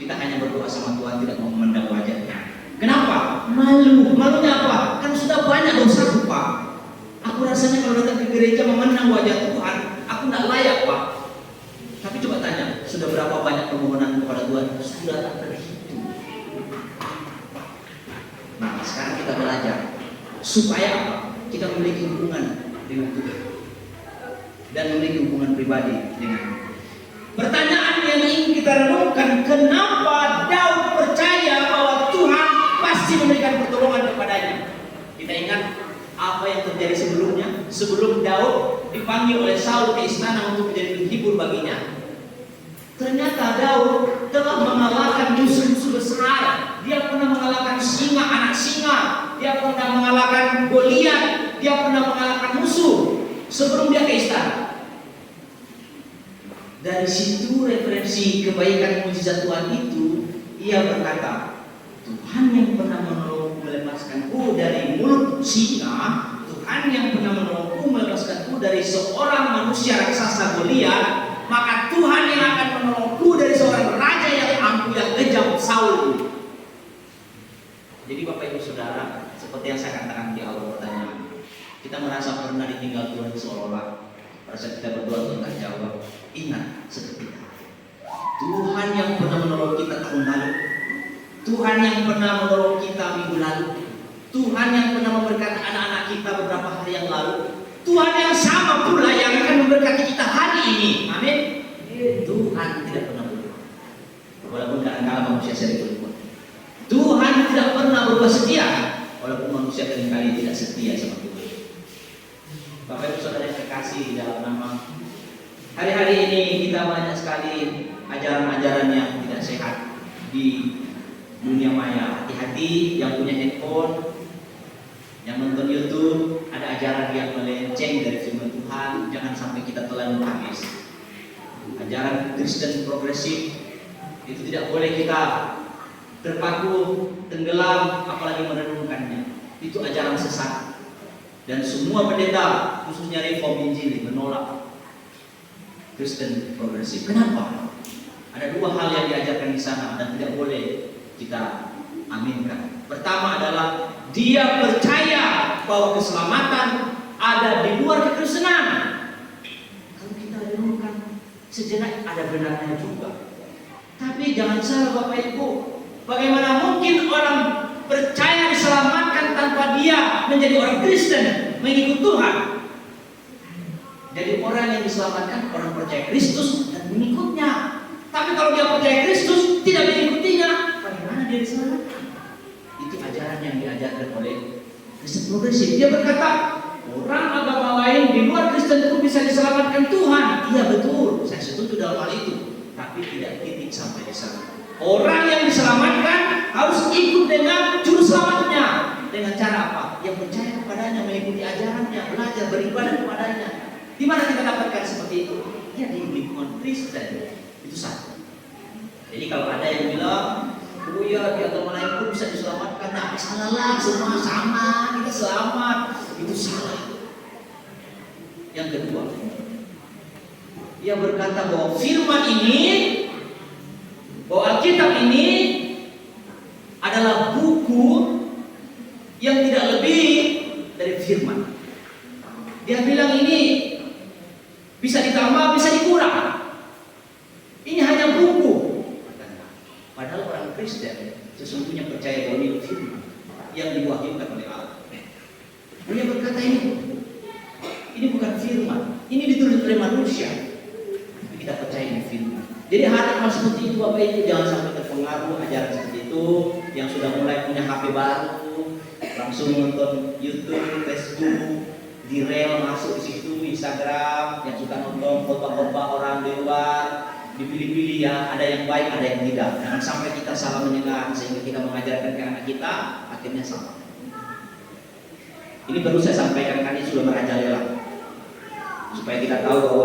Kita hanya berdoa sama Tuhan, tidak mau memandang wajahnya. Kenapa? Malu. Malunya apa? Kan sudah banyak dosaku, Pak. Aku rasanya kalau datang ke gereja memandang wajah Tuhan, aku tidak layak, Pak. Tapi coba tanya, sudah berapa banyak permohonan kepada Tuhan? Sudah tak terhitung. Nah, sekarang kita belajar supaya apa? Kita memiliki hubungan dengan Tuhan dan memiliki hubungan pribadi dengan Tuhan. Pertanyaan yang ingin kita renungkan, kenapa Daud percaya bahwa Tuhan pasti memberikan pertolongan kepadanya? Kita ingat apa yang terjadi sebelumnya? Sebelum Daud dipanggil oleh Saul ke istana untuk menjadi penghibur baginya, ternyata Daud telah mengalahkan musuh-musuh besar. Dia pernah mengalahkan singa, anak singa. Dia pernah mengalahkan Goliat. Dia pernah mengalahkan musuh sebelum dia ke istana. Dari situ referensi kebaikan mukjizat Tuhan itu, ia berkata, Tuhan yang pernah menolongku melepaskanku dari mulut singa, Tuhan yang pernah menolongku melepaskanku dari seorang manusia raksasa Goliat, maka Tuhan yang akan menolongku dari seorang raja yang ampuh yang kejam, Saul. Jadi Bapak Ibu Saudara, seperti yang saya katakan di awal pertanyaan, kita merasa pernah ditinggal Tuhan seolah-olah pada saat kita berdoa Tuhan tak jawab. Ingat seperti itu. Tuhan yang pernah menolong kita tahun lalu, Tuhan yang pernah menolong kita minggu lalu, Tuhan yang pernah memberkati anak-anak kita beberapa hari yang lalu, Tuhan yang sama pula yang akan memberkati kita hari ini. Amin. Tuhan tidak pernah berubah, walaupun kadang-kadang manusia sering berubah. Tuhan tidak pernah berubah setia, walaupun manusia kadang-kadang tidak setia sama Tuhan. Bapak Ibu Saudara yang terkasih di dalam nama, hari-hari ini kita banyak sekali ajaran-ajaran yang tidak sehat di dunia maya. Hati-hati yang punya handphone, yang nonton YouTube, ada ajaran yang melenceng dari firman Tuhan. Jangan sampai kita telan habis. Ajaran Kristen progresif itu tidak boleh kita terpaku, tenggelam, apalagi merenungkannya. Itu ajaran sesat. Dan semua pendeta, khususnya Reform Injili, menolak Kristen progresif. Kenapa? Ada dua hal yang diajarkan di sana dan tidak boleh kita aminkan. Pertama adalah dia percaya bahwa keselamatan ada di luar kekristenan. Kalau kita renungkan sejenak, ada benarnya juga. Tapi jangan salah Bapak Ibu, bagaimana mungkin orang percaya diselamatkan tanpa dia menjadi orang Kristen, mengikut Tuhan? Jadi orang yang diselamatkan orang percaya Kristus dan mengikutnya. Tapi kalau dia percaya Kristus tidak mengikutinya, bagaimana dia diselamatkan? Itu ajaran yang diajarkan oleh Kristen progresif. Dia berkata orang agama lain di luar Kristen itu bisa diselamatkan Tuhan. Iya betul, saya setuju dalam hal itu. Tapi tidak titik sampai di sana. Orang yang diselamatkan harus ikut dengan juru selamatnya. Dengan cara apa? Yang percaya kepadanya, mengikuti ajarannya, belajar beribadah kepadanya. Di mana kita dapatkan seperti itu? Ya di lingkungan Kristen. Itu satu. Jadi kalau ada yang bilang, oh ya di agama lain pun bisa diselamatkan, nah salah, semua sama, kita selamat. Itu salah. Yang kedua, ia berkata bahwa firman ini, bahwa Alkitab ini adalah buku yang tidak lebih dari firman. Dia bilang ini bisa ditambah, bisa dikurang. Ini hanya buku. Padahal orang Kristen sesungguhnya percaya bahwa ini firman yang diwahyukan oleh Allah. Dia berkata ini bukan firman, ini ditulis oleh manusia. Tapi kita percaya ini firman. Jadi hal seperti itu Bapak Ibu, jangan sampai terpengaruh ajaran seperti itu. Yang sudah mulai punya HP baru, langsung nonton YouTube, Facebook, di rel masuk di situ, Instagram, yang suka nonton khotbah-khotbah orang di luar, dipilih-pilih ya, ada yang baik, ada yang tidak. Jangan sampai kita salah menyengat sehingga kita mengajarkan ke anak kita, akhirnya salah. Ini baru saya sampaikan, kan ini sudah merajalela supaya kita tahu bahwa